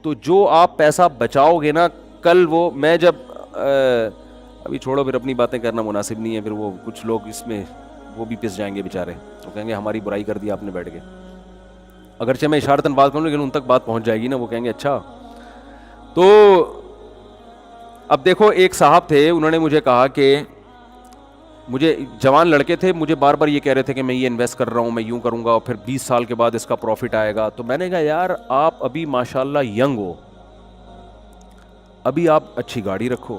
تو جو آپ پیسہ بچاؤ گے نا کل وہ، میں جب ابھی چھوڑو پھر اپنی باتیں کرنا مناسب نہیں ہے، پھر وہ کچھ لوگ اس میں وہ بھی پس جائیں گے بیچارے، وہ کہیں گے ہماری برائی کر دی آپ نے بیٹھ کے، اگرچہ میں اشارتاً بات کروں لیکن ان تک بات پہنچ جائے گی نا، وہ کہیں گے اچھا. تو اب دیکھو ایک صاحب تھے، انہوں نے مجھے کہا کہ مجھے جوان لڑکے تھے، مجھے بار بار یہ کہہ رہے تھے کہ میں یہ انویسٹ کر رہا ہوں، میں یوں کروں گا اور پھر 20 سال کے بعد اس کا پروفٹ آئے گا. تو میں نے کہا یار آپ ابھی ماشاءاللہ ینگ ہو، ابھی آپ اچھی گاڑی رکھو،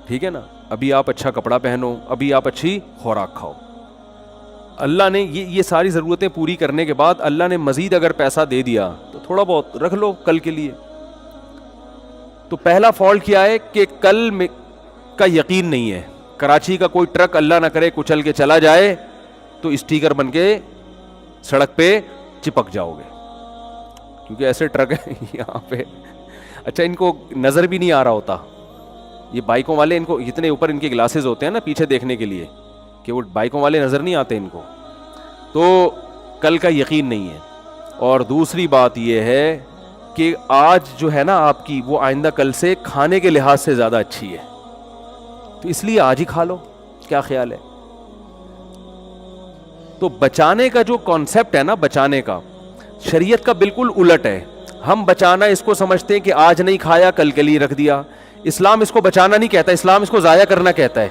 ٹھیک ہے نا، ابھی آپ اچھا کپڑا پہنو، ابھی آپ اچھی خوراک کھاؤ. اللہ نے یہ ساری ضرورتیں پوری کرنے کے بعد اللہ نے مزید اگر پیسہ دے دیا تو تھوڑا بہت رکھ لو کل کے لیے. تو پہلا فالٹ کیا ہے کہ کل کا یقین نہیں ہے. کراچی کا کوئی ٹرک اللہ نہ کرے کچل کے چلا جائے تو اسٹیکر بن کے سڑک پہ چپک جاؤ گے، کیونکہ ایسے ٹرک ہیں یہاں پہ. اچھا ان کو نظر بھی نہیں آ رہا ہوتا، یہ بائکوں والے، ان کو اتنے اوپر ان کے گلاسز ہوتے ہیں نا پیچھے دیکھنے کے لیے کہ وہ بائکوں والے نظر نہیں آتے ان کو. تو کل کا یقین نہیں ہے. اور دوسری بات یہ ہے کہ آج جو ہے نا آپ کی، وہ آئندہ کل سے کھانے کے لحاظ سے زیادہ اچھی ہے، تو اس لیے آج ہی کھا لو. کیا خیال ہے؟ تو بچانے کا جو کانسیپٹ ہے نا، بچانے کا شریعت کا بالکل الٹ ہے. ہم بچانا اس کو سمجھتے ہیں کہ آج نہیں کھایا کل کے لیے رکھ دیا. اسلام اس کو بچانا نہیں کہتا، اسلام اس کو ضائع کرنا کہتا ہے.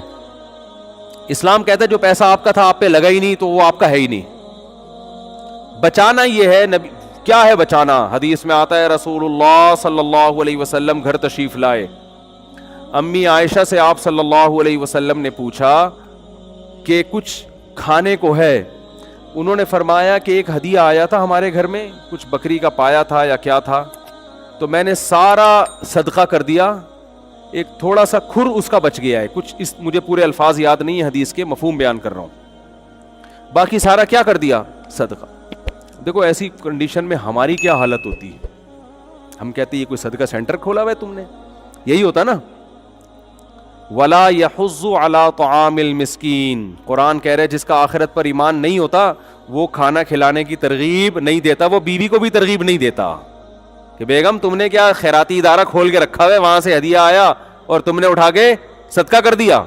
اسلام کہتا ہے جو پیسہ آپ کا تھا آپ پہ لگا ہی نہیں تو وہ آپ کا ہے ہی نہیں. بچانا یہ ہے. نبی کیا ہے بچانا؟ حدیث میں آتا ہے رسول اللہ صلی اللہ علیہ وسلم گھر تشریف لائے، امی عائشہ سے آپ صلی اللہ علیہ وسلم نے پوچھا کہ کچھ کھانے کو ہے؟ انہوں نے فرمایا کہ ایک ہدیہ آیا تھا ہمارے گھر میں، کچھ بکری کا پایا تھا یا کیا تھا، تو میں نے سارا صدقہ کر دیا، ایک تھوڑا سا کھر اس کا بچ گیا ہے. کچھ مجھے پورے الفاظ یاد نہیں ہے حدیث کے، مفہوم بیان کر رہا ہوں، باقی سارا کیا کر دیا؟ صدقہ. دیکھو ایسی کنڈیشن میں ہماری کیا حالت ہوتی ہے، ہم کہتے ہیں یہ کوئی صدقہ سینٹر کھولا ہوا ہے تم نے، یہی ہوتا نا. وَلَا يَحُضُّ عَلَىٰ طَعَامِ الْمِسْكِينِ، قرآن کہہ رہے جس کا آخرت پر ایمان نہیں ہوتا وہ کھانا کھلانے کی ترغیب نہیں دیتا. وہ بیوی کو بھی ترغیب نہیں دیتا کہ بیگم تم نے کیا خیراتی ادارہ کھول کے رکھا ہے، وہاں سے ہدیہ آیا اور تم نے اٹھا کے صدقہ کر دیا.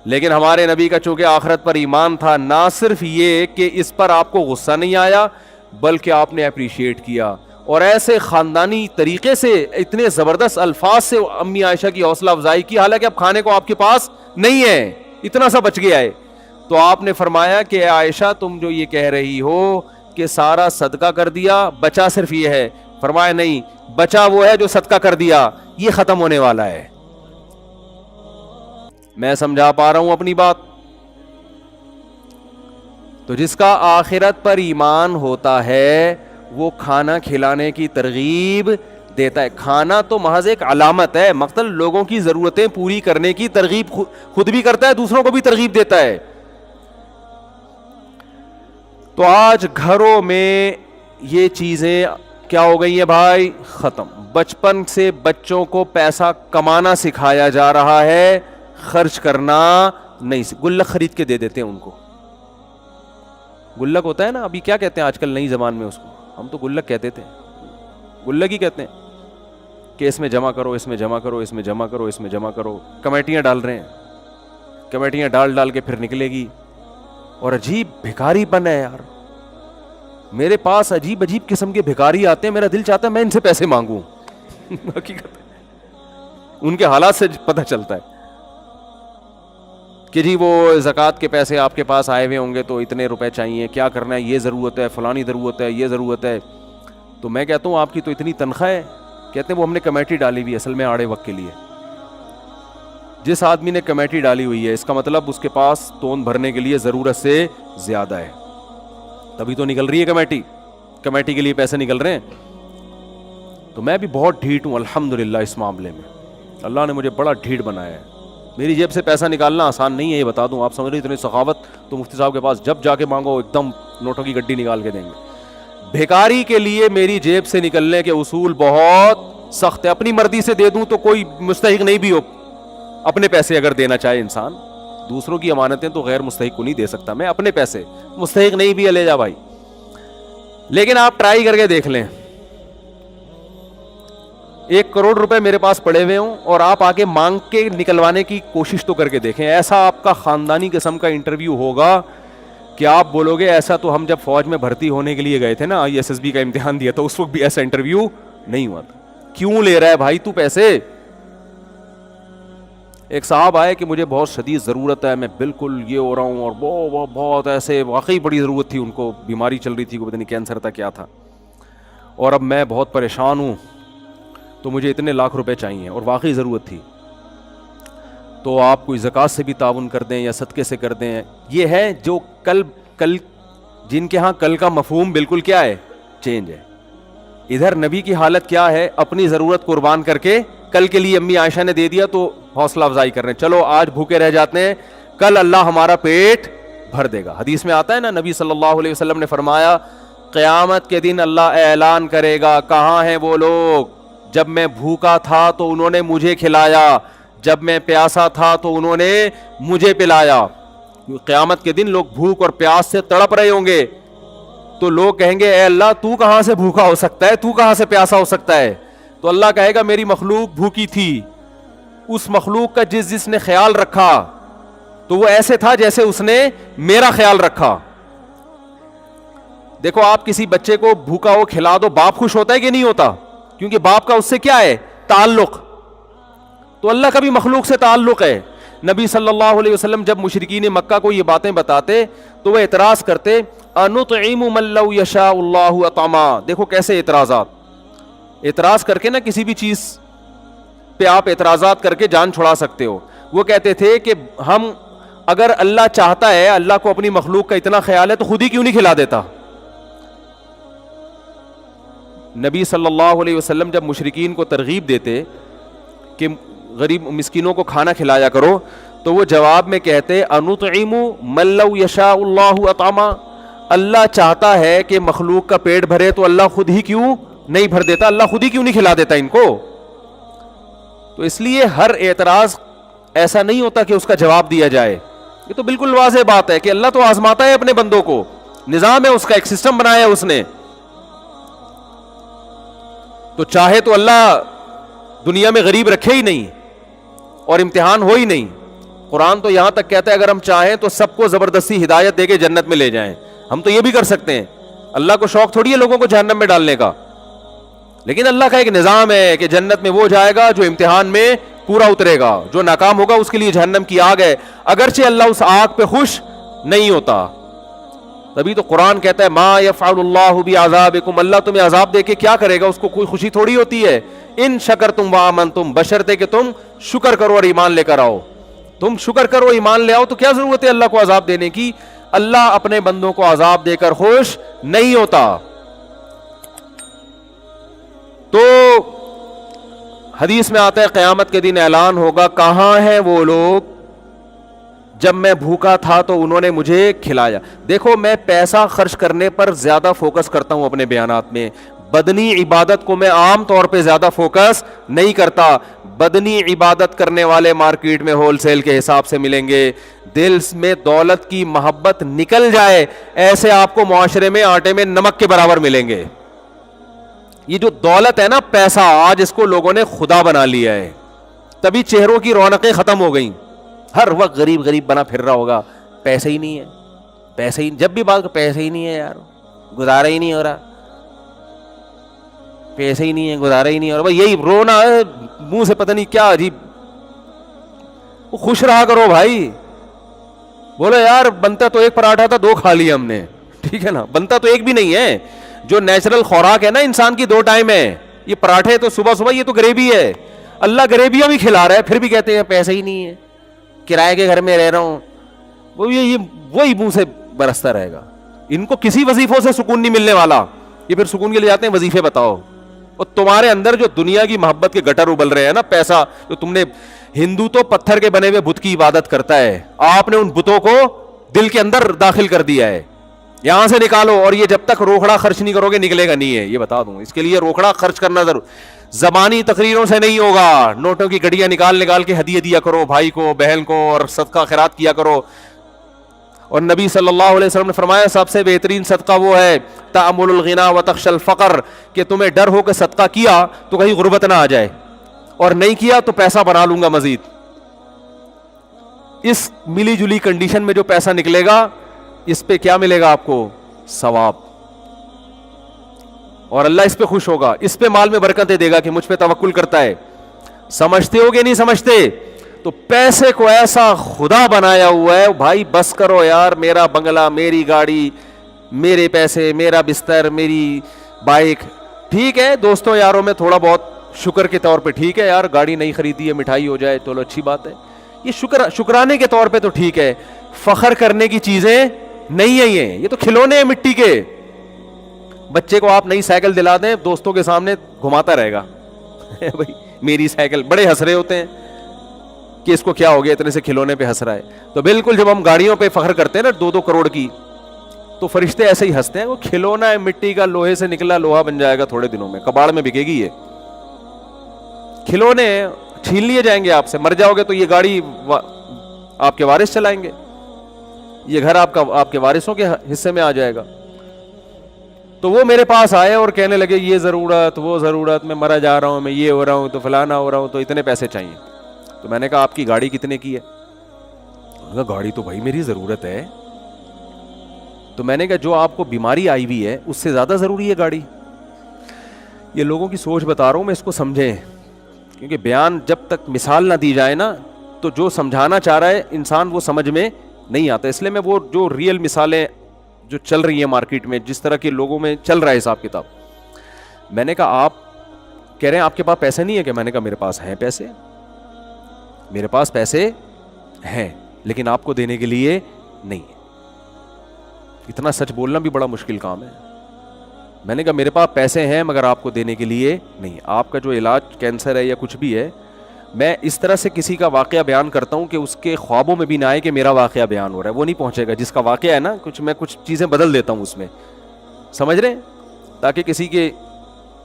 لیکن ہمارے نبی کا چونکہ آخرت پر ایمان تھا، نہ صرف یہ کہ اس پر آپ کو غصہ نہیں آیا بلکہ آپ نے اپریشیٹ کیا، اور ایسے خاندانی طریقے سے اتنے زبردست الفاظ سے امی عائشہ کی حوصلہ افزائی کی، حالانکہ اب کھانے کو آپ کے پاس نہیں ہے، اتنا سا بچ گیا ہے. تو آپ نے فرمایا کہ عائشہ تم جو یہ کہہ رہی ہو کہ سارا صدقہ کر دیا، بچا صرف یہ ہے. فرمایا نہیں، بچا وہ ہے جو صدقہ کر دیا، یہ ختم ہونے والا ہے. میں سمجھا پا رہا ہوں اپنی بات؟ تو جس کا آخرت پر ایمان ہوتا ہے وہ کھانا کھلانے کی ترغیب دیتا ہے. کھانا تو محض ایک علامت ہے، مقصد لوگوں کی ضرورتیں پوری کرنے کی ترغیب خود بھی کرتا ہے، دوسروں کو بھی ترغیب دیتا ہے. تو آج گھروں میں یہ چیزیں کیا ہو گئی ہیں بھائی؟ ختم. بچپن سے بچوں کو پیسہ کمانا سکھایا جا رہا ہے، خرچ کرنا نہیں. گلک خرید کے دے دیتے ہیں ان کو. گلک ہوتا ہے نا، ابھی کیا کہتے ہیں آج کل نئی زبان میں اس کو، ہم تو گلک کہتے تھے، گلک ہی کہتے ہیں کہ اس میں جمع کرو، اس میں جمع کرو، اس میں جمع کرو، اس میں جمع کرو. کمیٹیاں ڈال رہے ہیں، کمیٹیاں ڈال کے پھر نکلے گی. اور عجیب بھکاری پن ہے یار. میرے پاس عجیب قسم کے بھکاری آتے ہیں، میرا دل چاہتا ہے میں ان سے پیسے مانگوں. حقیقت ان کے حالات سے پتہ چلتا ہے کہ جی وہ زکوٰۃ کے پیسے آپ کے پاس آئے ہوئے ہوں گے تو اتنے روپے چاہیے، کیا کرنا ہے، یہ ضرورت ہے، فلانی ضرورت ہے، یہ ضرورت ہے. تو میں کہتا ہوں آپ کی تو اتنی تنخواہ ہے، کہتے ہیں وہ ہم نے کمیٹی ڈالی ہوئی ہے اصل میں آڑے وقت کے لیے. جس آدمی نے کمیٹی ڈالی ہوئی ہے اس کا مطلب اس کے پاس تون بھرنے کے لیے ضرورت سے زیادہ ہے، تبھی تو نکل رہی ہے کمیٹی کے لیے پیسے نکل رہے ہیں. تو میں بھی بہت ڈھیٹ ہوں الحمدللہ اس معاملے میں، اللہ نے مجھے بڑا ڈھیٹ بنایا ہے. میری جیب سے پیسہ نکالنا آسان نہیں ہے، یہ بتا دوں. آپ سمجھ رہے اتنی سخاوت تو مفتی صاحب کے پاس جب جا کے مانگو ایک دم نوٹوں کی گڈی نکال کے دیں گے. بھیکاری کے لیے میری جیب سے نکلنے کے اصول بہت سخت ہے. اپنی مرضی سے دے دوں تو کوئی مستحق نہیں بھی ہو، اپنے پیسے اگر دینا چاہے انسان، دوسروں کی امانتیں تو غیر مستحق کو نہیں دے سکتا میں، اپنے پیسے مستحق نہیں بھی لے جا بھائی. لیکن آپ ٹرائی کر کے دیکھ لیں، 1 کروڑ روپے میرے پاس پڑے ہوئے ہوں اور آپ آگے مانگ کے نکلوانے کی کوشش تو کر کے دیکھیں, ایسا آپ کا خاندانی قسم کا انٹرویو ہوگا کہ آپ بولو گے ایسا تو ہم جب فوج میں بھرتی ہونے کے لیے گئے تھے نا, ISSB کا امتحان دیا تو اس وقت بھی ایسا انٹرویو نہیں ہوا تھا. کیوں لے رہا ہے بھائی تو پیسے؟ ایک صاحب آئے کہ مجھے بہت شدید ضرورت ہے, میں بالکل یہ ہو رہا ہوں, اور بہت ایسے واقعی بڑی ضرورت تھی, ان کو بیماری چل رہی تھی, کو پتہ نہیں کینسر تھا کیا تھا, اور اب میں بہت پریشان ہوں, تو مجھے اتنے لاکھ روپے چاہیے اور واقعی ضرورت تھی, تو آپ کوئی زکوٰۃ سے بھی تعاون کر دیں یا صدقے سے کر دیں. یہ ہے جو کل جن کے ہاں کل کا مفہوم بالکل کیا ہے, چینج ہے. ادھر نبی کی حالت کیا ہے, اپنی ضرورت قربان کر کے کل کے لیے امی عائشہ نے دے دیا تو حوصلہ افزائی کر رہے ہیں, چلو آج بھوکے رہ جاتے ہیں, کل اللہ ہمارا پیٹ بھر دے گا. حدیث میں آتا ہے نا, نبی صلی اللہ علیہ وسلم نے فرمایا قیامت کے دن اللہ اعلان کرے گا, کہاں ہیں وہ لوگ جب میں بھوکا تھا تو انہوں نے مجھے کھلایا, جب میں پیاسا تھا تو انہوں نے مجھے پلایا. قیامت کے دن لوگ بھوک اور پیاس سے تڑپ رہے ہوں گے, تو لوگ کہیں گے اے اللہ تو کہاں سے بھوکا ہو سکتا ہے, تو کہاں سے پیاسا ہو سکتا ہے؟ تو اللہ کہے گا میری مخلوق بھوکی تھی, اس مخلوق کا جس نے خیال رکھا تو وہ ایسے تھا جیسے اس نے میرا خیال رکھا. دیکھو آپ کسی بچے کو بھوکا ہو کھلا دو, باپ خوش ہوتا ہے کہ نہیں ہوتا؟ کیونکہ باپ کا اس سے کیا ہے, تعلق. تو اللہ کا بھی مخلوق سے تعلق ہے. نبی صلی اللہ علیہ وسلم جب مشرکین مکہ کو یہ باتیں بتاتے تو وہ اعتراض کرتے, انطعم من لو یشاء اللہ اطعما. دیکھو کیسے اعتراض کر کے نا کسی بھی چیز پہ آپ اعتراضات کر کے جان چھڑا سکتے ہو. وہ کہتے تھے کہ ہم اگر اللہ چاہتا ہے, اللہ کو اپنی مخلوق کا اتنا خیال ہے تو خود ہی کیوں نہیں کھلا دیتا. نبی صلی اللہ علیہ وسلم جب مشرکین کو ترغیب دیتے کہ غریب مسکینوں کو کھانا کھلایا کرو, تو وہ جواب میں کہتے انطعم من لو یشاء اللہ اطعما. اللہ چاہتا ہے کہ مخلوق کا پیٹ بھرے تو اللہ خود ہی کیوں نہیں بھر دیتا, اللہ خود ہی کیوں نہیں کھلا دیتا ان کو. تو اس لیے ہر اعتراض ایسا نہیں ہوتا کہ اس کا جواب دیا جائے. یہ تو بالکل واضح بات ہے کہ اللہ تو آزماتا ہے اپنے بندوں کو, نظام ہے اس کا, ایک سسٹم بنایا ہے اس نے. تو چاہے تو اللہ دنیا میں غریب رکھے ہی نہیں اور امتحان ہو ہی نہیں. قرآن تو یہاں تک کہتا ہے اگر ہم چاہیں تو سب کو زبردستی ہدایت دے کے جنت میں لے جائیں. ہم تو یہ بھی کر سکتے ہیں, اللہ کو شوق تھوڑی ہے لوگوں کو جہنم میں ڈالنے کا, لیکن اللہ کا ایک نظام ہے کہ جنت میں وہ جائے گا جو امتحان میں پورا اترے گا, جو ناکام ہوگا اس کے لیے جہنم کی آگ ہے, اگرچہ اللہ اس آگ پہ خوش نہیں ہوتا. تبھی تو قرآن کہتا ہے ما یفعل اللہ بعذابکم, اللہ تمہیں عذاب دے کے کیا کرے گا, اس کو کوئی خوشی تھوڑی ہوتی ہے. ان شکرتم وآمنتم, بشرطے کہ تم شکر کرو اور ایمان لے کر آؤ. تم شکر کرو ایمان لے آؤ تو کیا ضرورت ہے اللہ کو عذاب دینے کی. اللہ اپنے بندوں کو عذاب دے کر خوش نہیں ہوتا. تو حدیث میں آتا ہے قیامت کے دن اعلان ہوگا, کہاں ہیں وہ لوگ جب میں بھوکا تھا تو انہوں نے مجھے کھلایا. دیکھو میں پیسہ خرچ کرنے پر زیادہ فوکس کرتا ہوں اپنے بیانات میں, بدنی عبادت کو میں عام طور پہ زیادہ فوکس نہیں کرتا. بدنی عبادت کرنے والے مارکیٹ میں ہول سیل کے حساب سے ملیں گے. دل میں دولت کی محبت نکل جائے ایسے آپ کو معاشرے میں آٹے میں نمک کے برابر ملیں گے. یہ جو دولت ہے نا, پیسہ, آج اس کو لوگوں نے خدا بنا لیا ہے, تبھی چہروں کی رونقیں ختم ہو گئیں. ہر وقت غریب غریب بنا پھر رہا ہوگا, پیسے ہی نہیں ہے, پیسے ہی, جب بھی بات پیسے ہی نہیں ہے یار, گزارا ہی نہیں ہو رہا, پیسے ہی نہیں ہے, گزارا ہی نہیں ہو رہا. بھائی یہی رونا ہے منہ سے, پتہ نہیں کیا عجیب. خوش رہا کرو بھائی, بولو یار بنتا تو ایک پراٹھا تھا, 2 کھا لیا ہم نے, ٹھیک ہے نا, بنتا تو ایک بھی نہیں ہے. جو نیچرل خوراک ہے نا انسان کی 2 ٹائم ہے, یہ پراٹھے تو صبح صبح, یہ تو گریوی ہے. اللہ گریویاں بھی کھلا رہا ہے, پھر بھی کہتے ہیں پیسے ہی نہیں ہے, کرائے کے گھر میں رہ رہا ہوں. وہی منہ سے برستا رہے گا. ان کو کسی وظیفوں سے سکون نہیں ملنے والا. یہ پھر سکون کے لیے جاتے ہیں وظیفے بتاؤ. اور تمہارے اندر جو دنیا کی محبت کے گٹر ابل رہے ہیں نا, پیسہ, جو تم نے, ہندو تو پتھر کے بنے ہوئے بت کی عبادت کرتا ہے, آپ نے ان بتوں کو دل کے اندر داخل کر دیا ہے. یہاں سے نکالو, اور یہ جب تک روکڑا خرچ نہیں کرو گے نکلے گا نہیں ہے, یہ بتا دوں. اس کے لیے روکڑا خرچ کرنا ضرور, زبانی تقریروں سے نہیں ہوگا. نوٹوں کی گڈیاں نکال کے ہدیہ دیا کرو بھائی کو, بہن کو, اور صدقہ خیرات کیا کرو. اور نبی صلی اللہ علیہ وسلم نے فرمایا سب سے بہترین صدقہ وہ ہے تأمل الغنا وتخشى الفقر، کہ تمہیں ڈر ہو کہ صدقہ کیا تو کہیں غربت نہ آ جائے، اور نہیں کیا تو پیسہ بنا لوں گا مزید. اس ملی جلی کنڈیشن میں جو پیسہ نکلے گا اس پہ کیا ملے گا آپ کو؟ ثواب. اور اللہ اس پہ خوش ہوگا، اس پہ مال میں برکتیں دے گا کہ مجھ پہ توکل کرتا ہے. سمجھتے ہو کہ نہیں سمجھتے؟ تو پیسے کو ایسا خدا بنایا ہوا ہے بھائی، بس کرو یار، میرا بنگلہ، میری گاڑی، میرے پیسے، میرا بستر، میری بائک. ٹھیک ہے دوستوں یاروں میں تھوڑا بہت شکر کے طور پہ ٹھیک ہے یار، گاڑی نہیں خریدی ہے، مٹھائی ہو جائے تو اچھی بات ہے، یہ شکرانے کے طور پہ تو ٹھیک ہے. فخر کرنے کی چیزیں نہیں ہیں یہ تو کھلونے ہیں مٹی کے. بچے کو آپ نئی سائیکل دلا دیں دوستوں کے سامنے گھماتا رہے گا بھائی میری سائیکل، بڑے ہنس رہے ہوتے ہیں کہ اس کو کیا ہو گیا اتنے سے کھلونے پہ ہنس رہا ہے. تو بالکل جب ہم گاڑیوں پہ فخر کرتے ہیں نا 2-2 کروڑ کی، تو فرشتے ایسے ہی ہنستے ہیں، وہ کھلونا ہے مٹی کا، لوہے سے نکلا لوہا بن جائے گا تھوڑے دنوں میں، کباڑ میں بکے گی. یہ کھلونے چھین لیے جائیں گے آپ سے، مر جاؤ گے تو یہ گاڑی آپ کے وارث چلائیں گے، یہ گھر آپ کے وارثوں کے حصے میں آ جائے گا. تو وہ میرے پاس آئے اور کہنے لگے یہ ضرورت وہ ضرورت، میں مرا جا رہا ہوں، میں یہ ہو رہا ہوں، تو فلانا ہو رہا ہوں، تو اتنے پیسے چاہیے. تو میں نے کہا آپ کی گاڑی کتنے کی ہے؟ گاڑی تو بھائی میری ضرورت ہے. تو میں نے کہا جو آپ کو بیماری آئی ہوئی ہے اس سے زیادہ ضروری ہے گاڑی. یہ لوگوں کی سوچ بتا رہا ہوں میں، اس کو سمجھیں، کیونکہ بیان جب تک مثال نہ دی جائے نا تو جو سمجھانا چاہ رہا ہے انسان وہ سمجھ میں نہیں آتا. اس لیے میں وہ جو ریئل مثالیں جو چل رہی ہیں مارکیٹ میں، جس طرح کے لوگوں میں چل رہا ہے حساب کتاب، میں نے کہا آپ کہہ رہے ہیں آپ کے پاس پیسے نہیں ہے کہ؟ میں نے کہا میرے پاس ہیں پیسے، میرے پاس پیسے ہیں لیکن آپ کو دینے کے لیے نہیں. اتنا سچ بولنا بھی بڑا مشکل کام ہے. میں نے کہا میرے پاس پیسے ہیں مگر آپ کو دینے کے لیے نہیں. آپ کا جو علاج کینسر ہے یا کچھ بھی ہے، میں اس طرح سے کسی کا واقعہ بیان کرتا ہوں کہ اس کے خوابوں میں بھی نہ آئے کہ میرا واقعہ بیان ہو رہا ہے، وہ نہیں پہنچے گا. جس کا واقعہ ہے نا میں کچھ چیزیں بدل دیتا ہوں اس میں، سمجھ رہے ہیں، تاکہ کسی کے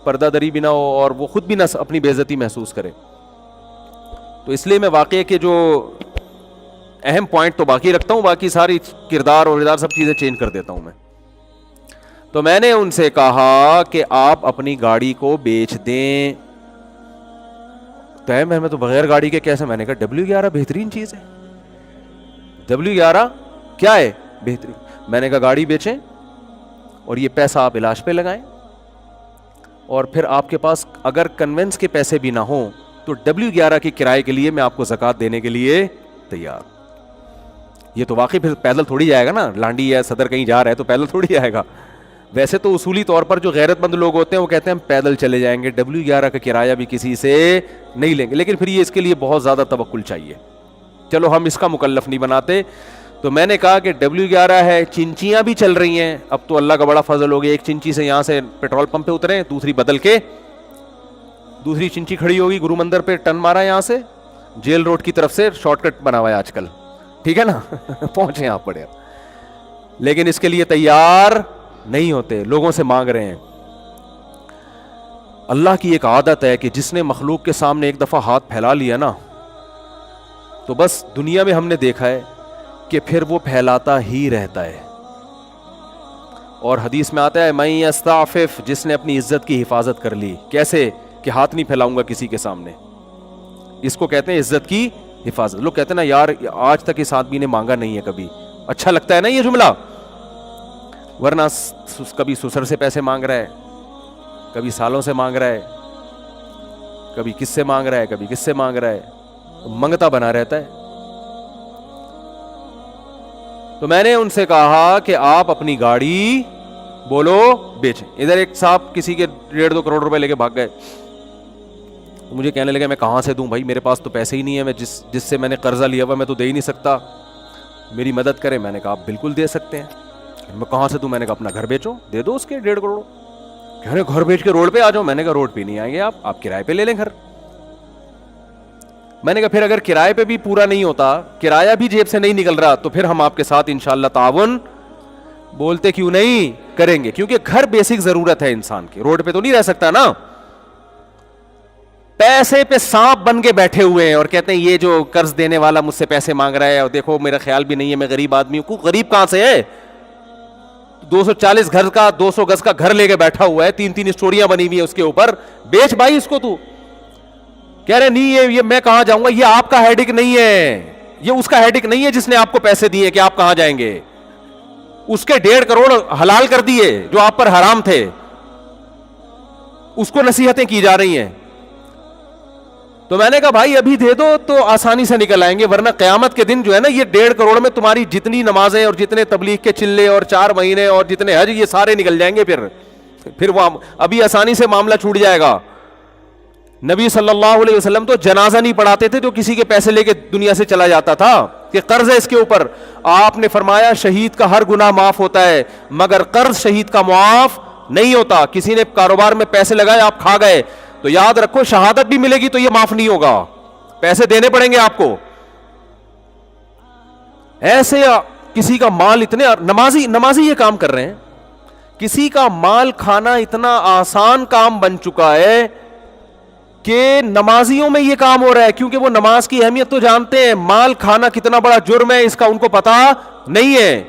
پردہ دری بھی نہ ہو اور وہ خود بھی نہ اپنی بے عزتی محسوس کرے. تو اس لیے میں واقعے کے جو اہم پوائنٹ تو باقی رکھتا ہوں، باقی ساری کردار اور ادار سب چیزیں چینج کر دیتا ہوں میں. تو میں نے ان سے کہا کہ آپ اپنی گاڑی کو بیچ دیں. میں تو بغیر گاڑی کے کیسے؟ میں نے کہا W11 بہترین چیز ہے. W11 کیا ہے؟ بہترین. میں نے کہا گاڑی بیچیں اور یہ پیسہ آپ علاج پہ لگائیں، اور پھر آپ کے پاس اگر کنوینس کے پیسے بھی نہ ہوں تو W11 کے کرائے کے لیے میں آپ کو زکوٰۃ دینے کے لیے تیار. یہ تو واقعی پھر پیدل تھوڑی جائے گا نا، لانڈی یا صدر کہیں جا رہا ہے تو پیدل تھوڑی جائے گا. ویسے تو اصولی طور پر جو غیرت مند لوگ ہوتے ہیں وہ کہتے ہیں ہم پیدل چلے جائیں گے، W11 کا کرایہ بھی کسی سے نہیں لیں گے. لیکن پھر یہ اس کے لیے بہت زیادہ توکل چاہیے. چلو ہم اس کا مکلف نہیں بناتے. تو میں نے کہا کہ W11 ہے، چنچیاں بھی چل رہی ہیں. اب تو اللہ کا بڑا فضل ہو گیا، ایک چنچی سے یہاں سے پیٹرول پمپ پہ اترے، دوسری بدل کے دوسری چنچی کھڑی ہوگی گرو مندر پہ، ٹن مارا یہاں سے جیل روڈ کی طرف سے، شارٹ کٹ بنا ہوا ہے آج کل، ٹھیک ہے نا پہنچے آپ بڑے. لیکن اس کے لیے تیار نہیں ہوتے، لوگوں سے مانگ رہے ہیں. اللہ کی ایک عادت ہے کہ جس نے مخلوق کے سامنے ایک دفعہ ہاتھ پھیلا لیا نا تو بس دنیا میں ہم نے دیکھا ہے کہ پھر وہ پھیلاتا ہی رہتا ہے. اور حدیث میں آتا ہے من یستعفف، جس نے اپنی عزت کی حفاظت کر لی. کیسے؟ کہ ہاتھ نہیں پھیلاؤں گا کسی کے سامنے. اس کو کہتے ہیں عزت کی حفاظت. لوگ کہتے ہیں نا یار آج تک اس آدمی نے مانگا نہیں ہے کبھی. اچھا لگتا ہے نا یہ جملہ، ورنہ کبھی سسر سے پیسے مانگ رہا ہے، کبھی سالوں سے مانگ رہا ہے، کبھی کس سے مانگ رہا ہے، کبھی کس سے مانگ رہا ہے، منگتا بنا رہتا ہے. تو میں نے ان سے کہا کہ آپ اپنی گاڑی بولو بیچیں. ادھر ایک صاحب کسی کے 1.5-2 کروڑ روپے لے کے بھاگ گئے. مجھے کہنے لگے میں کہاں سے دوں بھائی، میرے پاس تو پیسے ہی نہیں ہے، میں جس سے میں نے قرضہ لیا ہوا میں تو دے ہی نہیں سکتا، میری مدد کریں. میں نے کہا آپ بالکل دے سکتے ہیں. میں کہاں سے دوں؟ میں نے کہا اپنا گھر بیچو، دے دو اس کے 1.5 کروڑ. کہہ رہے گھر بیچ کے روڈ پہ آ جاؤ. میں نے کہا روڈ پہ نہیں آئیں گے آپ کرائے پہ لے لیں گھر. میں نے کہا پھر اگر کرائے پہ بھی پورا نہیں ہوتا، کرایہ بھی جیب سے نہیں نکل رہا، تو پھر ہم آپ کے ساتھ انشاءاللہ تعاون بولتے کیوں نہیں کریں گے، کیونکہ گھر بیسک ضرورت ہے انسان کی، روڈ پہ تو نہیں رہ سکتا نا. پیسے پہ سانپ بن کے بیٹھے ہوئے ہیں اور کہتے ہیں یہ جو قرض دینے والا مجھ سے پیسے مانگ رہا ہے اور دیکھو میرا خیال بھی نہیں ہے میں غریب آدمی ہوں. غریب کہاں سے ہے؟ 240 گھر کا 200 گز کا گھر لے کے بیٹھا ہوا ہے, 3 اسٹوریاں بنی ہوئی ہیں اس کے اوپر, بیچ بھائی اس کو. تو کہہ رہے نہیں یہ میں کہاں جاؤں گا, یہ آپ کا ہیڈک نہیں ہے, یہ اس کا ہیڈک نہیں ہے جس نے آپ کو پیسے دیے کہ آپ کہاں جائیں گے. اس کے 1.5 کروڑ حلال کر دیے جو آپ پر حرام تھے, اس کو نصیحتیں کی جا رہی ہیں. تو میں نے کہا بھائی ابھی دے دو تو آسانی سے نکل آئیں گے, ورنہ قیامت کے دن جو ہے نا یہ 1.5 کروڑ میں تمہاری جتنی نمازیں اور جتنے تبلیغ کے چلے اور 4 مہینے اور جتنے حج یہ سارے نکل جائیں گے. پھر وہ ابھی آسانی سے معاملہ چھوٹ جائے گا. نبی صلی اللہ علیہ وسلم تو جنازہ نہیں پڑھاتے تھے جو کسی کے پیسے لے کے دنیا سے چلا جاتا تھا کہ قرض ہے اس کے اوپر. آپ نے فرمایا شہید کا ہر گناہ معاف ہوتا ہے مگر قرض شہید کا معاف نہیں ہوتا. کسی نے کاروبار میں پیسے لگائے آپ کھا گئے تو یاد رکھو شہادت بھی ملے گی تو یہ معاف نہیں ہوگا, پیسے دینے پڑیں گے آپ کو. ایسے کسی کا مال اتنے نمازی یہ کام کر رہے ہیں, کسی کا مال کھانا اتنا آسان کام بن چکا ہے کہ نمازیوں میں یہ کام ہو رہا ہے, کیونکہ وہ نماز کی اہمیت تو جانتے ہیں, مال کھانا کتنا بڑا جرم ہے اس کا ان کو پتا نہیں ہے.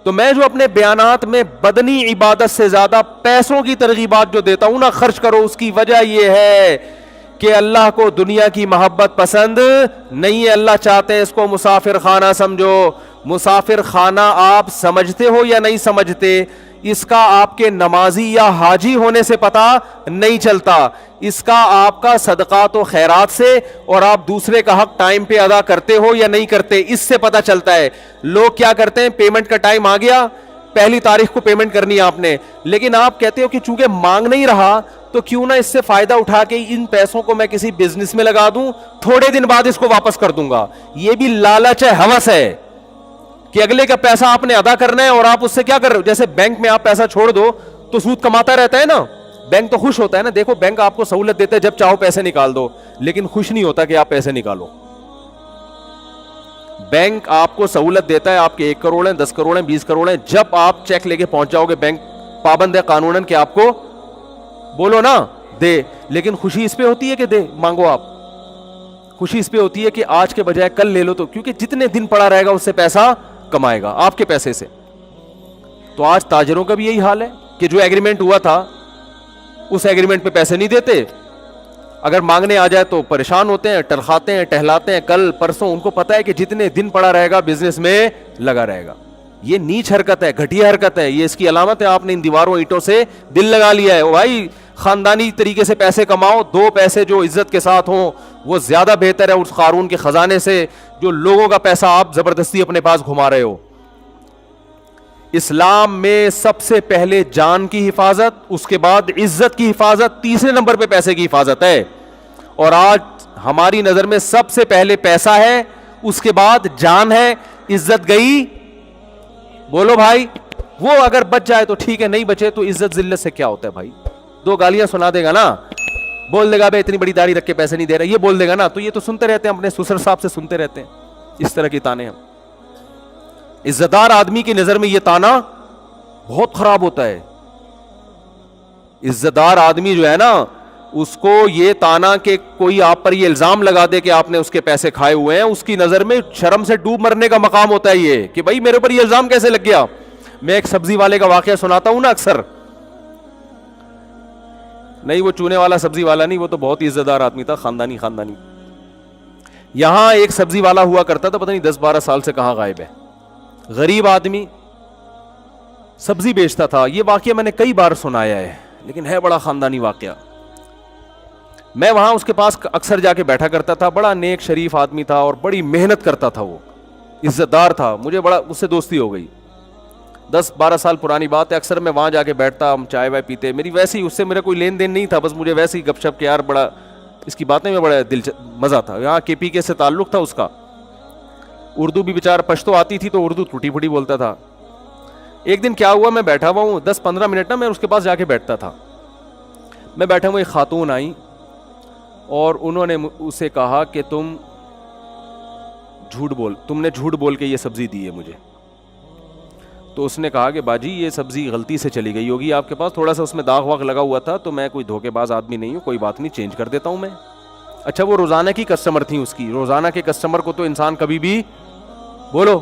تو میں جو اپنے بیانات میں بدنی عبادت سے زیادہ پیسوں کی ترغیبات جو دیتا ہوں نا, خرچ کرو, اس کی وجہ یہ ہے کہ اللہ کو دنیا کی محبت پسند نہیں ہے. اللہ چاہتے ہیں اس کو مسافر خانہ سمجھو. مسافر خانہ آپ سمجھتے ہو یا نہیں سمجھتے, اس کا آپ کے نمازی یا حاجی ہونے سے پتا نہیں چلتا, اس کا آپ کا صدقات و خیرات سے اور آپ دوسرے کا حق ٹائم پہ ادا کرتے ہو یا نہیں کرتے اس سے پتا چلتا ہے. لوگ کیا کرتے ہیں, پیمنٹ کا ٹائم آ گیا, 1 تاریخ کو پیمنٹ کرنی ہے آپ نے, لیکن آپ کہتے ہو کہ چونکہ مانگ نہیں رہا تو کیوں نہ اس سے فائدہ اٹھا کے ان پیسوں کو میں کسی بزنس میں لگا دوں, تھوڑے دن بعد اس کو واپس کر دوں گا. یہ بھی لالچ ہے, ہوس ہے کہ اگلے کا پیسہ آپ نے ادا کرنا ہے اور آپ اس سے کیا کر رہے ہو. جیسے بینک میں آپ پیسہ چھوڑ دو تو سود کماتا رہتا ہے نا, بینک تو خوش ہوتا ہے نا. دیکھو بینک آپ کو سہولت دیتا ہے جب چاہو پیسے نکال دو, لیکن خوش نہیں ہوتا کہ آپ پیسے نکالو. بینک آپ کو سہولت دیتا ہے, آپ کے 1 کروڑ ہیں 10 کروڑ ہیں 20 کروڑ ہیں, جب آپ چیک لے کے پہنچ جاؤ گے بینک پابند ہے قانوناً کہ آپ کو بولو نا دے, لیکن خوشی اس پہ ہوتی ہے کہ دے مانگو آپ, خوشی اس پہ ہوتی ہے کہ آج کے بجائے کل لے لو, تو کیونکہ جتنے دن پڑا رہے گا اس سے پیسہ کمائے گا آپ کے پیسے سے. تو آج تاجروں کا بھی یہی حال ہے کہ جو ایگریمنٹ ہوا تھا اس ایگریمنٹ پہ پیسے نہیں دیتے, اگر مانگنے آ جائے تو پریشان ہوتے ہیں, ٹرخاتے ہیں, ٹہلاتے ہیں, کل پرسوں ان کو پتا ہے کہ جتنے دن پڑا رہے گا بزنس میں لگا رہے گا. یہ نیچ حرکت ہے, گھٹیا حرکت ہے, یہ اس کی علامت ہے آپ نے ان دیواروں اینٹوں سے دل لگا لیا ہے. بھائی خاندانی طریقے سے پیسے کماؤ, 2 پیسے جو عزت کے ساتھ ہوں وہ زیادہ بہتر ہے اس قارون کے خزانے سے جو لوگوں کا پیسہ آپ زبردستی اپنے پاس گھما رہے ہو. اسلام میں سب سے پہلے جان کی حفاظت, اس کے بعد عزت کی حفاظت, تیسرے نمبر پہ پیسے کی حفاظت ہے. اور آج ہماری نظر میں سب سے پہلے پیسہ ہے, اس کے بعد جان ہے, عزت گئی. بولو بھائی, وہ اگر بچ جائے تو ٹھیک ہے, نہیں بچے تو عزت ذلت سے کیا ہوتا ہے بھائی. 2 گالیاں سنا دے گا نا, بول دے گا بھائی اتنی بڑی داڑھی رکھ کے پیسے نہیں دے رہا, یہ بول دے گا نا, تو یہ تو سنتے رہتے ہیں, اپنے سسر صاحب سے سنتے رہتے ہیں اس طرح کی تانے. ہم عزت دار آدمی کی نظر میں یہ تانا بہت خراب ہوتا ہے. عزت دار آدمی جو ہے نا اس کو یہ تانا کہ کوئی آپ پر یہ الزام لگا دے کہ آپ نے اس کے پیسے کھائے ہوئے ہیں, اس کی نظر میں شرم سے ڈوب مرنے کا مقام ہوتا ہے یہ کہ بھائی میرے پر یہ الزام کیسے لگ گیا. میں ایک سبزی والے کا واقعہ سناتا ہوں نا اکثر, نہیں وہ چونے والا سبزی والا نہیں, وہ تو بہت ہی عزت دار آدمی تھا, خاندانی. یہاں ایک سبزی والا ہوا کرتا تھا, پتہ نہیں 10-12 سال سے کہاں غائب ہے, غریب آدمی سبزی بیچتا تھا. یہ واقعہ میں نے کئی بار سنایا ہے لیکن ہے بڑا خاندانی واقعہ. میں وہاں اس کے پاس اکثر جا کے بیٹھا کرتا تھا, بڑا نیک شریف آدمی تھا اور بڑی محنت کرتا تھا, وہ عزت دار تھا, مجھے بڑا اس سے دوستی ہو گئی. 10-12 سال پرانی بات ہے. اکثر میں وہاں جا کے بیٹھتا, ہم چائے وائے پیتے, میری ویسی اس سے میرا کوئی لین دین نہیں تھا, بس مجھے ویسے ہی گپ شپ کے یار بڑا اس کی باتیں میں بڑا مزہ تھا. یہاں KPK سے تعلق تھا اس کا, اردو بھی بیچارہ پشتو آتی تھی تو اردو ٹوٹی پھوٹی بولتا تھا. ایک دن کیا ہوا, میں بیٹھا ہوا ہوں 10-15 منٹ نا, میں اس کے پاس جا کے بیٹھتا تھا. میں بیٹھا ہوں, ایک خاتون آئی اور انہوں نے اسے کہا کہ تم نے جھوٹ بول کے یہ سبزی دی ہے مجھے. تو اس نے کہا کہ باجی یہ سبزی غلطی سے چلی گئی ہوگی آپ کے پاس, تھوڑا سا اس میں داغ واغ لگا ہوا تھا, تو میں کوئی دھوکے باز آدمی نہیں ہوں, کوئی بات نہیں چینج کر دیتا ہوں میں. اچھا وہ روزانہ کی کسٹمر تھیں اس کی, روزانہ کے کسٹمر کو تو انسان کبھی بھی بولو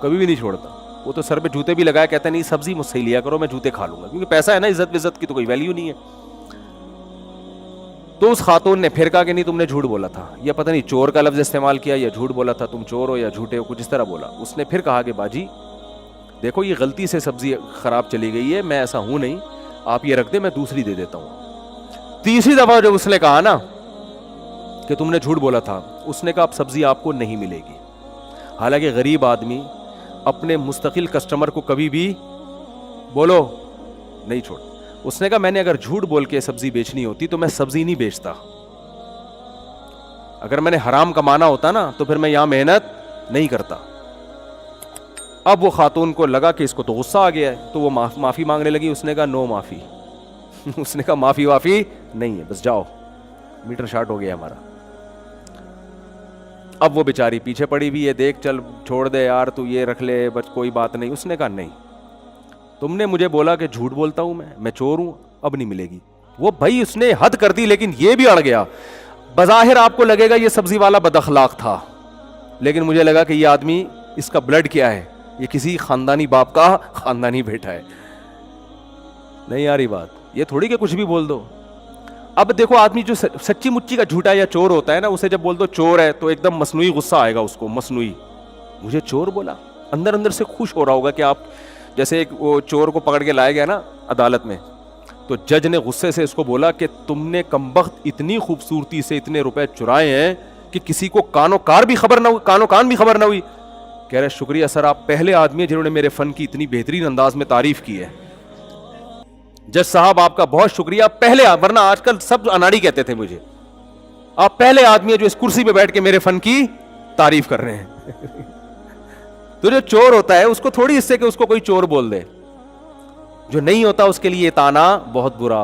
کبھی بھی نہیں چھوڑتا. وہ تو سر پہ جوتے بھی لگایا, کہتا ہے نہیں سبزی مجھ سے ہی لیا کرو, میں جوتے کھا لوں گا, کیونکہ پیسہ ہے نا, عزت وزت کی تو کوئی ویلیو نہیں ہے. تو اس خاتون نے پھر کہا کہ نہیں تم نے جھوٹ بولا تھا, یا پتہ نہیں چور کا لفظ استعمال کیا یا جھوٹ بولا تھا, تم چور ہو یا جھوٹے ہو, کچھ اس طرح بولا. اس نے پھر کہا کہ باجی دیکھو یہ غلطی سے سبزی خراب چلی گئی ہے, میں ایسا ہوں نہیں, آپ یہ رکھ دیں میں دوسری دے دیتا ہوں. تیسری دفعہ جب اس نے کہا نا کہ تم نے جھوٹ بولا تھا, اس نے کہا اب سبزی آپ کو نہیں ملے گی. حالانکہ غریب آدمی اپنے مستقل کسٹمر کو کبھی بھی بولو نہیں چھوڑ. اس نے کہا میں نے اگر جھوٹ بول کے سبزی بیچنی ہوتی تو میں سبزی نہیں بیچتا, اگر میں نے حرام کمانا ہوتا نا تو پھر میں یہاں محنت نہیں کرتا. اب وہ خاتون کو لگا کہ اس کو تو غصہ آ گیا ہے, تو وہ معافی مانگنے لگی. اس نے کہا نو معافی. اس نے کہا معافی وافی نہیں ہے, بس جاؤ, میٹر شارٹ ہو گیا ہمارا. اب وہ بیچاری پیچھے پڑی ہوئی ہے, دیکھ چل چھوڑ دے یار تو یہ رکھ لے بس کوئی بات نہیں. اس نے کہا نہیں, تم نے مجھے بولا کہ جھوٹ بولتا ہوں میں چور ہوں, اب نہیں ملے گی. وہ بھائی اس نے حد کر دی, لیکن یہ بھی اڑ گیا. بظاہر آپ کو لگے گا یہ سبزی والا بد اخلاق تھا, لیکن مجھے لگا کہ یہ آدمی اس کا بلڈ کیا ہے, یہ کسی خاندانی باپ کا خاندانی بیٹا ہے. نہیں آ رہی بات, یہ تھوڑی کہ کچھ بھی بول دو. اب دیکھو آدمی جو سچی مچی کا جھوٹا یا چور ہوتا ہے نا, اسے جب بول دو چور ہے تو ایک دم مصنوعی غصہ آئے گا اس کو, مصنوعی مجھے چور بولا. اندر اندر سے خوش ہو رہا ہوگا کہ آپ جیسے ایک وہ چور کو پکڑ کے لایا گیا نا عدالت میں, تو جج نے غصے سے اس کو بولا کہ تم نے کمبخت اتنی خوبصورتی سے اتنے روپے چرائے ہیں کہ کسی کو کان و کان بھی خبر نہ ہوئی. کہہ رہے شکریہ سر, آپ پہلے آدمی ہیں جنہوں نے میرے فن کی اتنی بہترین انداز میں تعریف کی ہے. جج صاحب آپ کا بہت شکریہ, پہلے, ورنہ آج کل سب اناڑی کہتے تھے مجھے, آپ پہلے آدمی ہیں جو اس کرسی پہ بیٹھ کے میرے فن کی تعریف کر رہے ہیں. تو جو چور ہوتا ہے اس کو تھوڑی اس سے کہ اس کو کوئی چور بول دے, جو نہیں ہوتا اس کے لیے یہ تانا بہت برا.